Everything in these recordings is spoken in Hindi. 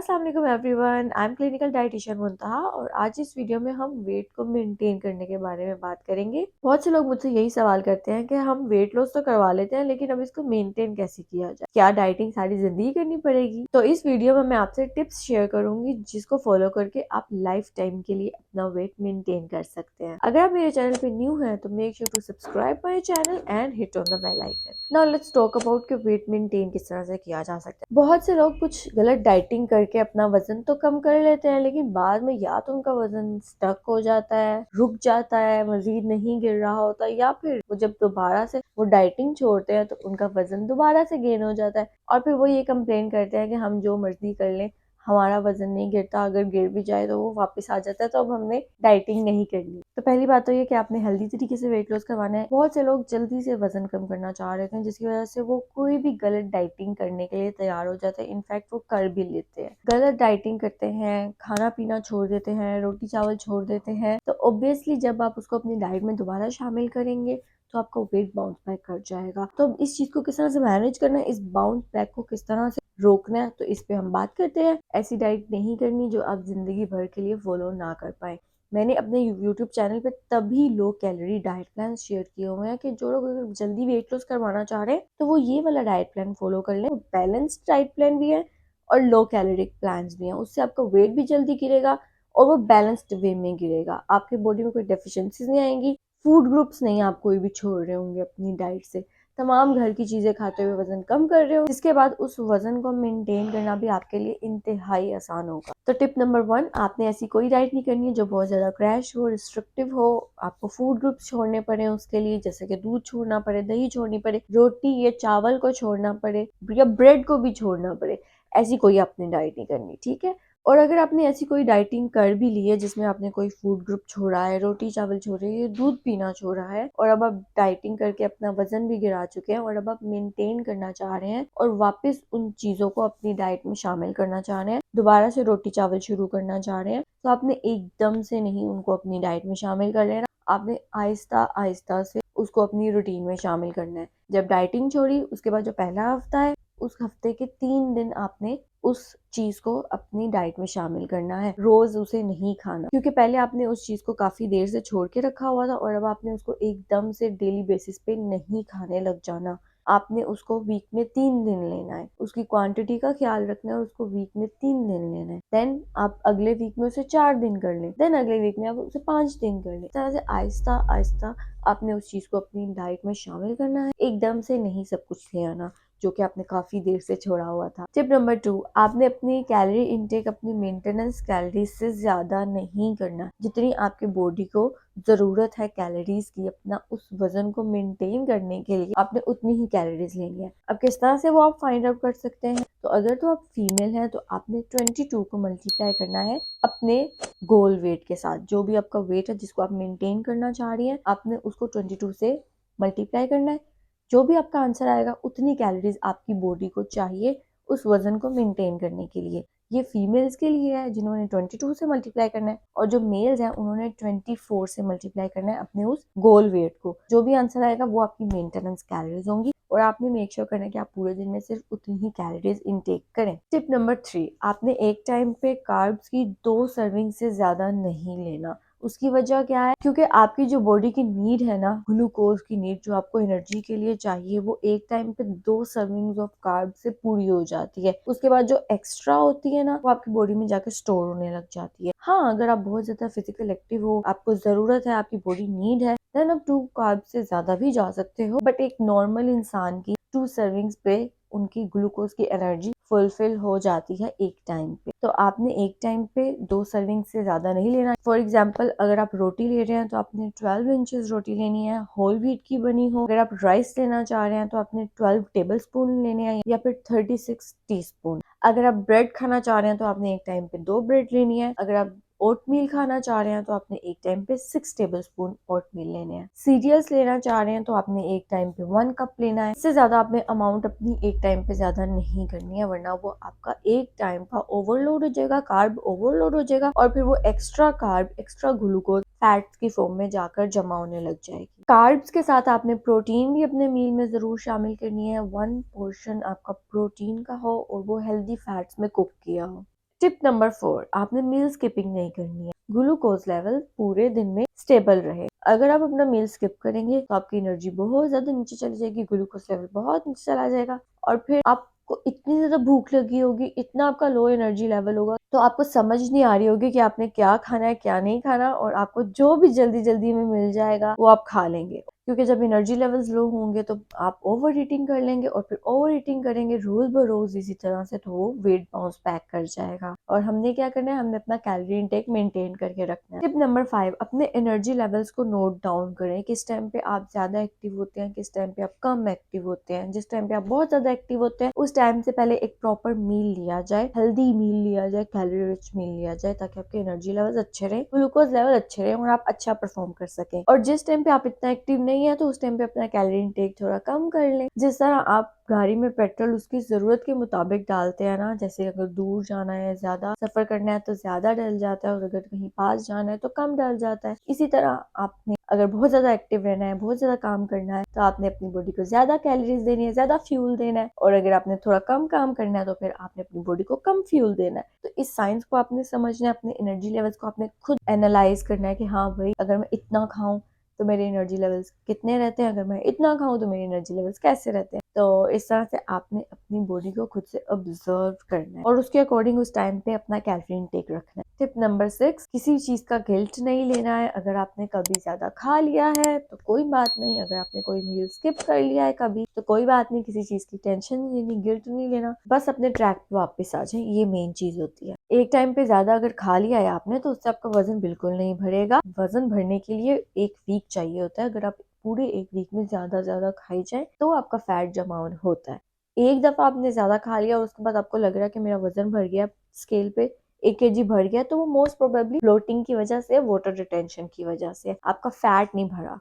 अस्सलाम वालेकुम everyone, I am clinical dietitian Muntaha और आज इस वीडियो में हम वेट को मेंटेन करने के बारे में बात करेंगे। बहुत से लोग मुझसे यही सवाल करते हैं कि हम वेट लॉस तो करवा लेते हैं लेकिन अब इसको मेंटेन कैसे किया जाए, क्या डाइटिंग सारी जिंदगी करनी पड़ेगी। तो इस वीडियो में मैं आपसे टिप्स शेयर करूंगी जिसको फॉलो करके आप लाइफ टाइम के लिए अपना वेट मेंटेन कर सकते हैं। अगर आप मेरे चैनल पे न्यू है तो make sure to subscribe my channel and hit on the bell icon. Now let's talk about कि वेट मेंटेन किस तरह से किया जा सकता है। बहुत से लोग कुछ गलत डाइटिंग करके अपना वजन तो कम कर लेते हैं लेकिन बाद में या तो उनका वजन स्टक हो जाता है, रुक जाता है, मजीद नहीं गिर रहा होता, या फिर वो जब दोबारा से वो डाइटिंग छोड़ते हैं तो उनका वजन दोबारा से गेन हो जाता है और फिर वो ये कंप्लेन करते हैं कि हम जो मर्जी कर लें हमारा वजन नहीं गिरता, अगर गिर भी जाए तो वो वापस आ जाता है, तो अब हमने डाइटिंग नहीं करनी। तो पहली बात तो ये कि आपने हेल्दी तरीके से वेट लॉस करवाना है। बहुत से लोग जल्दी से वजन कम करना चाह रहे हैं जिसकी वजह से वो कोई भी गलत डाइटिंग करने के लिए तैयार हो जाते हैं, इनफैक्ट वो कर भी लेते हैं। गलत डाइटिंग करते हैं, खाना पीना छोड़ देते हैं, रोटी चावल छोड़ देते हैं, तो ऑब्वियसली जब आप उसको अपनी डाइट में दोबारा शामिल करेंगे तो आपका वेट बाउंस बैक कर जाएगा। तो इस चीज को किस तरह से मैनेज करना है, इस बाउंस बैक को किस तरह से रोकना है, तो इस पे हम बात करते हैं। ऐसी डाइट नहीं करनी जो आप जिंदगी भर के लिए फॉलो ना कर पाए। मैंने अपने YouTube चैनल पे तभी low calorie diet plan share किए हुए हैं कि जो लोग अगर जल्दी वेट लॉस करवाना चाह रहे हैं तो वो ये वाला डाइट प्लान फॉलो कर लें। बैलेंस्ड डाइट प्लान भी है और लो कैलोरिक प्लान्स भी हैं, उससे आपका वेट भी जल्दी गिरेगा और वो बैलेंस्ड वे में गिरेगा। आपके बॉडी में कोई डेफिशिएंसीज नहीं आएंगी, फूड ग्रुप्स नहीं आप कोई भी छोड़ रहे होंगे अपनी डाइट से, तमाम घर की चीजें खाते हुए वजन कम कर रहे हो, जिसके बाद उस वजन को मेंटेन करना भी आपके लिए इंतहाई आसान होगा। तो टिप नंबर 1, आपने ऐसी कोई डाइट नहीं करनी है जो बहुत ज्यादा क्रैश हो, रिस्ट्रिक्टिव हो, आपको फूड ग्रुप्स छोड़ने पड़े उसके लिए, जैसे कि दूध छोड़ना पड़े, दही छोड़नी पड़े, रोटी या चावल को छोड़ना पड़े या ब्रेड को भी छोड़ना पड़े। ऐसी कोई आपने डाइट नहीं करनी, ठीक है। और अगर आपने ऐसी कोई डाइटिंग कर भी ली है जिसमें आपने कोई फूड ग्रुप छोड़ा है, रोटी चावल छोड़े हैं, दूध पीना छोड़ा है, और अब आप डाइटिंग करके अपना वजन भी गिरा चुके हैं और अब आप मेंटेन करना चाह रहे हैं और वापस उन चीजों को अपनी डाइट में शामिल करना चाह रहे हैं, दोबारा से रोटी चावल शुरू करना चाह रहे हैं, तो आपने एकदम से नहीं उनको अपनी डाइट में शामिल कर लेना। आपने आहिस्ता आहिस्ता से उसको अपनी रूटीन में शामिल करना है। जब डाइटिंग छोड़ी उसके बाद जो पहला हफ्ता है, उस हफ्ते के 3 दिन आपने उस चीज को अपनी डाइट में शामिल करना है, रोज उसे नहीं खाना, क्योंकि पहले आपने उस चीज को काफी देर से छोड़ के रखा हुआ था और अब आपने उसको एकदम से डेली बेसिस पे नहीं खाने लग जाना। आपने उसको वीक में 3 दिन लेना है, उसकी क्वांटिटी का ख्याल रखना है, उसको वीक में 3 दिन लेना है। देन आप अगले वीक में उसे 4 दिन कर लें, देन अगले वीक में आप उसे 5 दिन कर लें। इस तरह से आहिस्ता आहिस्ता आपने उस चीज को अपनी डाइट में शामिल करना है, एकदम से नहीं सब कुछ ले आना जो कि आपने काफी देर से छोड़ा हुआ था। टिप नंबर 2, आपने अपनी कैलोरी इनटेक अपनी मेंटेनेंस कैलोरीज से ज्यादा नहीं करना। जितनी आपके बॉडी को जरूरत है कैलोरीज की अपना उस वजन को मेंटेन करने के लिए, आपने उतनी ही कैलोरीज लेनी है। अब किस तरह से वो आप फाइंड आउट कर सकते हैं, तो अगर तो आप फीमेल हैं तो आपने 22 को मल्टीप्लाई करना है अपने गोल वेट के साथ। जो भी आपका वेट है जिसको आप मेंटेन करना चाह रही हैं, आपने उसको 22 से मल्टीप्लाई करना है। जो भी आपका आंसर आएगा उतनी कैलोरीज आपकी बॉडी को चाहिए उस वजन को मेंटेन करने के लिए। ये फीमेल्स के लिए है जिन्होंने 22 से मल्टीप्लाई करना है, और जो मेल्स हैं उन्होंने 24 से मल्टीप्लाई करना है अपने उस गोल वेट को। जो भी आंसर आएगा वो आपकी मेंटेनेंस कैलोरीज होंगी और आपने मेक श्योर करना है कि आप पूरे दिन में सिर्फ उतनी ही कैलोरीज इनटेक करें। टिप नंबर 3, आपने एक टाइम पे कार्ब्स की 2 सर्विंग से ज्यादा नहीं लेना। उसकी वजह क्या है, क्योंकि आपकी जो बॉडी की नीड है ना, ग्लूकोज की नीड जो आपको एनर्जी के लिए चाहिए, वो एक टाइम पे 2 सर्विंग्स ऑफ कार्ब से पूरी हो जाती है। उसके बाद जो एक्स्ट्रा होती है ना, वो आपकी बॉडी में जाकर स्टोर होने लग जाती है। हाँ, अगर आप बहुत ज्यादा फिजिकल एक्टिव हो, आपको जरूरत है, आपकी बॉडी नीड है, देन आप 2 कार्ब से ज्यादा भी जा सकते हो, बट एक नॉर्मल इंसान की 2 सर्विंग्स पे उनकी ग्लूकोज की एनर्जी फुलफिल हो जाती है एक टाइम पे। तो आपने एक टाइम पे 2 सर्विंग से ज्यादा नहीं लेना। फॉर एग्जांपल, अगर आप रोटी ले रहे हैं तो आपने 12 इंचेस रोटी लेनी है, होल व्हीट की बनी हो। अगर आप राइस लेना चाह रहे हैं तो आपने 12 टेबल स्पून लेने हैं या फिर 36 टीस्पून। अगर आप ब्रेड खाना चाह रहे हैं तो आपने एक टाइम पे 2 ब्रेड लेनी है। अगर आप ओटमील खाना चाह रहे हैं तो आपने एक टाइम पे 6 टेबल स्पून ओटमील लेने हैं। सीरियल्स लेना चाह रहे हैं तो आपने एक टाइम पे 1 कप लेना है। इससे ज्यादा आपने अमाउंट अपनी एक टाइम पे ज्यादा नहीं करनी है, वरना वो आपका एक टाइम का ओवरलोड हो जाएगा, कार्ब ओवरलोड हो जाएगा और फिर वो extra carb, extra glucose fats की फॉर्म में जाकर जमा होने लग जाएगी। कार्ब्स के साथ आपने प्रोटीन भी अपने मील में जरूर शामिल करनी है। 1 पोर्शन आपका प्रोटीन का हो और वो हेल्दी फैट्स में कुक किया हो। टिप नंबर 4, आपने मील स्किपिंग नहीं करनी है। ग्लूकोज लेवल पूरे दिन में स्टेबल रहे। अगर आप अपना मील स्किप करेंगे तो आपकी एनर्जी बहुत ज्यादा नीचे चली जाएगी, ग्लूकोज लेवल बहुत नीचे चला जाएगा और फिर आपको इतनी ज्यादा भूख लगी होगी, इतना आपका लो एनर्जी लेवल होगा, तो आपको समझ नहीं आ रही होगी कि आपने क्या खाना है क्या नहीं खाना, और आपको जो भी जल्दी जल्दी में मिल जाएगा वो आप खा लेंगे। क्योंकि जब एनर्जी लेवल्स लो होंगे तो आप ओवर ईटिंग कर लेंगे, और फिर ओवर ईटिंग करेंगे रोज ब रोज इसी तरह से, तो वो वेट बाउंस बैक कर जाएगा। और हमने क्या करना है, हमने अपना कैलोरी इनटेक मेंटेन करके रखना है। टिप नंबर 5, अपने एनर्जी लेवल्स को नोट डाउन करें। किस टाइम पे आप ज्यादा एक्टिव होते हैं, किस टाइम पे आप कम एक्टिव होते हैं। जिस टाइम पे आप बहुत ज्यादा एक्टिव होते हैं उस टाइम से पहले एक प्रॉपर मील लिया जाए, हेल्दी मील लिया जाए, कैलोरी रिच मील लिया जाए, ताकि आपके एनर्जी लेवल्स अच्छे रहे, ग्लूकोज लेवल अच्छे रहे और आप अच्छा परफॉर्म कर सकें। और जिस टाइम पे आप इतना एक्टिव नहीं है तो उस टाइम पे अपना कैलोरी इनटेक थोड़ा कम कर लें। जिस तरह आप गाड़ी में पेट्रोल उसकी जरूरत के मुताबिक डालते हैं ना, जैसे अगर दूर जाना है, ज्यादा सफर करना है तो ज्यादा डल जाता है, और अगर कहीं पास जाना है तो कम डल जाता है। इसी तरह आपने अगर बहुत ज्यादा एक्टिव रहना है, बहुत ज्यादा काम करना है, तो आपने अपनी बॉडी को ज्यादा कैलोरीज देनी है, ज्यादा फ्यूल देना है। और अगर आपने थोड़ा कम काम करना है तो फिर आपने अपनी बॉडी को कम फ्यूल देना है। तो इस साइंस को आपने समझना है, अपने एनर्जी लेवल्स को आपने खुद एनालाइज करना है कि हाँ भाई, अगर मैं इतना खाऊं तो मेरे एनर्जी लेवल्स कितने रहते हैं, अगर मैं इतना खाऊं तो मेरे एनर्जी लेवल्स कैसे रहते हैं। तो इस तरह से आपने अपनी बॉडी को खुद से ऑब्जर्व करना है और उसके अकॉर्डिंग उस टाइम पे अपना कैलोरी इनटेक रखना है। टिप नंबर 6, किसी चीज का गिल्ट नहीं लेना है। अगर आपने कभी ज्यादा खा लिया है तो कोई बात नहीं, अगर आपने कोई मील स्किप कर लिया है कभी तो कोई बात नहीं, किसी चीज की टेंशन नहीं लेनी, गिल्ट नहीं लेना, बस अपने ट्रैक पे वापस आ जाए, ये मेन चीज होती है। एक टाइम पे ज्यादा अगर खा लिया है आपने तो उससे आपका वजन बिल्कुल नहीं भरेगा। वजन भरने के लिए एक वीक चाहिए होता है। अगर आप पूरे एक वीक में ज्यादा खाई जाए तो आपका फैट जमा होता है। एक दफा आपने ज्यादा खा लिया और उसके बाद आपको लग रहा है कि मेरा वजन भर गया, स्केल पे 1 kg भर गया, तो वो मोस्ट प्रोबेबली फ्लोटिंग की वजह से, वाटर रिटेंशन की वजह से, आपका फैट नहीं भरा।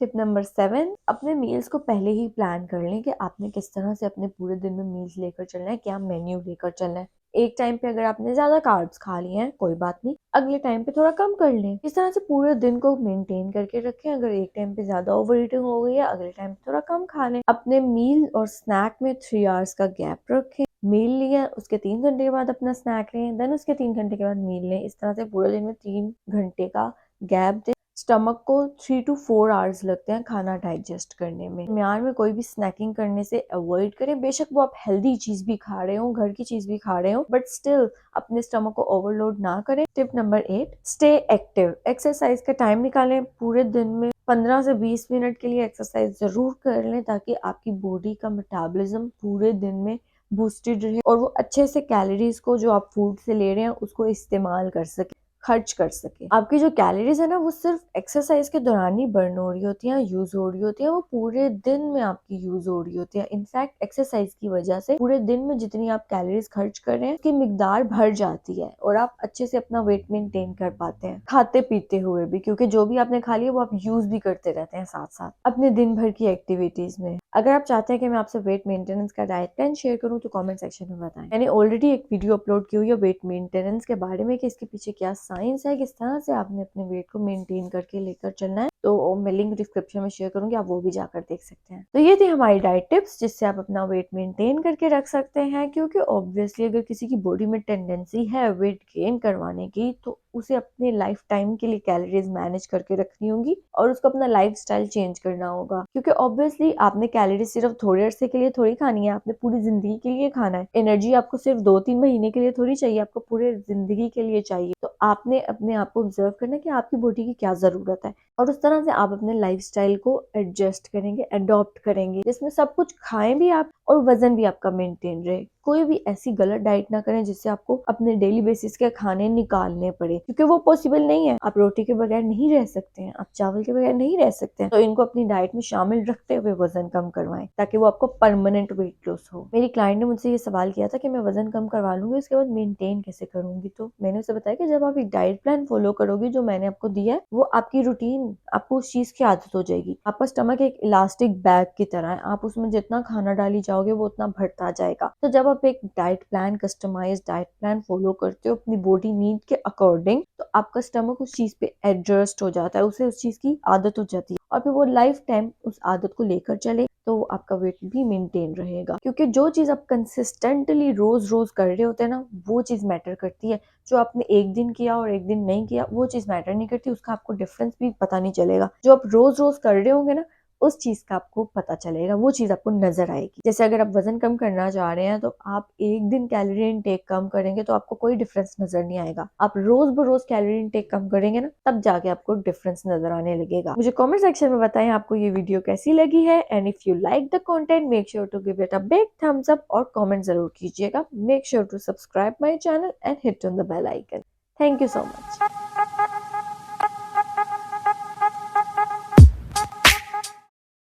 टिप नंबर 7, अपने मील्स को पहले ही प्लान कर लें कि आपने किस तरह से अपने पूरे दिन में मील्स लेकर चलना है, क्या मेन्यू लेकर चलना है। एक टाइम पे अगर आपने ज्यादा कार्ब्स खा लिए हैं कोई बात नहीं, अगले टाइम पे थोड़ा कम कर लें। इस तरह से पूरे दिन को मेंटेन करके रखें। अगर एक टाइम पे ज्यादा ओवर ईटिंग हो गई है, अगले टाइम पे थोड़ा कम खा लें। अपने मील और स्नैक में 3 आवर्स का गैप रखें। मील लिया उसके 3 घंटे के बाद अपना स्नैक लें, देन उसके 3 घंटे के बाद मील लें। इस तरह से पूरे दिन में 3 घंटे का गैप दें। स्टमक को 3 to 4 आवर्स लगते हैं खाना डाइजेस्ट करने में। म्यार में कोई भी स्नैकिंग करने से अवॉइड करें। बेशक वो आप हेल्दी चीज भी खा रहे हो, घर की चीज भी खा रहे हो, बट स्टिल अपने स्टमक को ओवरलोड ना करें। Tip number 8, stay active. Exercise का टाइम निकालें। पूरे दिन में 15 से 20 मिनट के लिए एक्सरसाइज जरूर कर लें, ताकि आपकी बॉडी का मेटाबॉलिज्म पूरे दिन में बूस्टेड रहे और वो अच्छे से कैलोरीज को जो आप फूड से ले रहे हैं उसको इस्तेमाल कर सके, खर्च कर सके। आपकी जो कैलोरीज है ना, वो सिर्फ एक्सरसाइज के दौरान ही बर्न हो रही होती है, यूज हो रही होती है, वो पूरे दिन में आपकी यूज हो रही होती है। इनफैक्ट एक्सरसाइज की वजह से पूरे दिन में जितनी आप कैलोरीज खर्च कर रहे हैं उसकी मिकदार भर जाती है और आप अच्छे से अपना वेट मेंटेन कर पाते हैं, खाते पीते हुए भी, क्योंकि जो भी आपने खा लिया वो आप यूज भी करते रहते हैं साथ साथ अपने दिन भर की एक्टिविटीज में। अगर आप चाहते हैं कि मैं आपसे वेट मेंटेनेंस का डाइट प्लान शेयर करूं तो कमेंट सेक्शन में बताएं। मैंने ऑलरेडी एक वीडियो अपलोड की हुई है वेट मेंटेनेंस के बारे में कि इसके पीछे क्या साइंस है, किस तरह से आपने अपने वेट को मेंटेन करके लेकर चलना है, तो मैं लिंक डिस्क्रिप्शन में शेयर करूंगी, आप वो भी जाकर देख सकते हैं। तो ये थी हमारी डाइट टिप्स जिससे आप अपना वेट मेंटेन करके रख सकते हैं, क्योंकि ऑब्वियसली अगर किसी की बॉडी में टेंडेंसी है वेट गेन करवाने की तो उसे अपने लाइफ टाइम के लिए कैलोरीज मैनेज करके रखनी होगी और उसको अपना लाइफस्टाइल चेंज करना होगा। क्योंकि ऑब्वियसली आपने कैलोरीज सिर्फ थोड़े अरसे के लिए थोड़ी खानी है, आपने पूरी जिंदगी के लिए खाना है। एनर्जी आपको सिर्फ 2-3 महीने के लिए थोड़ी चाहिए, आपको पूरे जिंदगी के लिए चाहिए। तो आपने अपने आप को ऑब्जर्व करना है कि आपकी बॉडी की क्या जरूरत है और उस तरह से आप अपने लाइफस्टाइल को एडजस्ट करेंगे, अडॉप्ट करेंगे, जिसमें सब कुछ खाएं भी आप और वजन भी आपका मेंटेन रहे। कोई भी ऐसी गलत डाइट ना करें जिससे आपको अपने डेली बेसिस के खाने निकालने पड़े, क्योंकि वो पॉसिबल नहीं है। आप रोटी के बगैर नहीं रह सकते हैं, आप चावल के बगैर नहीं रह सकते हैं। तो इनको अपनी डाइट में शामिल रखते हुए वजन कम करवाएं, ताकि वो आपको परमानेंट वेट लॉस हो। मेरी क्लाइंट ने मुझसे ये सवाल किया था कि मैं वजन कम करवा लूंगी, उसके बाद मेंटेन कैसे करूंगी। तो मैंने उसे बताया कि जब आप एक डाइट प्लान फॉलो करोगे जो मैंने आपको दिया है, वो आपकी रूटीन, आपको उस चीज की आदत हो जाएगी। आपका स्टमक एक इलास्टिक बैग की तरह है, आप उसमें जितना खाना डाली जाओ जाओगे वो उतना बढ़ता जाएगा। तो जब आप एक diet plan, customise diet plan follow करते हो अपनी बॉडी नीड के अकॉर्डिंग, तो आपका स्टमक उस चीज पे एडजस्ट हो जाता है, उसे उस चीज की आदत हो जाती है और फिर वो लाइफ टाइम उस आदत को लेकर चले, तो आपका वेट भी मेंटेन रहेगा। क्योंकि जो चीज आप कंसिस्टेंटली रोज रोज कर रहे होते हैं ना, वो चीज मैटर करती है। जो आपने एक दिन किया और एक दिन नहीं किया, वो चीज मैटर नहीं करती, उसका आपको डिफरेंस भी पता नहीं चलेगा। जो आप रोज रोज कर रहे होंगे ना, उस चीज का आपको पता चलेगा, वो चीज आपको नजर आएगी। जैसे अगर आप वजन कम करना चाह रहे हैं, तो आप एक दिन कैलोरी इनटेक कम करेंगे तो आपको कोई डिफरेंस नजर नहीं आएगा। आप रोज बरोज कैलोरी इनटेक कम करेंगे ना, तब जाके आपको डिफरेंस नजर आने लगेगा। मुझे कमेंट सेक्शन में बताएं आपको ये वीडियो कैसी लगी है, and if you like the content make sure to give it a big thumbs up और कमेंट जरूर कीजिएगा। Make sure to subscribe my channel and hit on the bell icon. Thank you so much.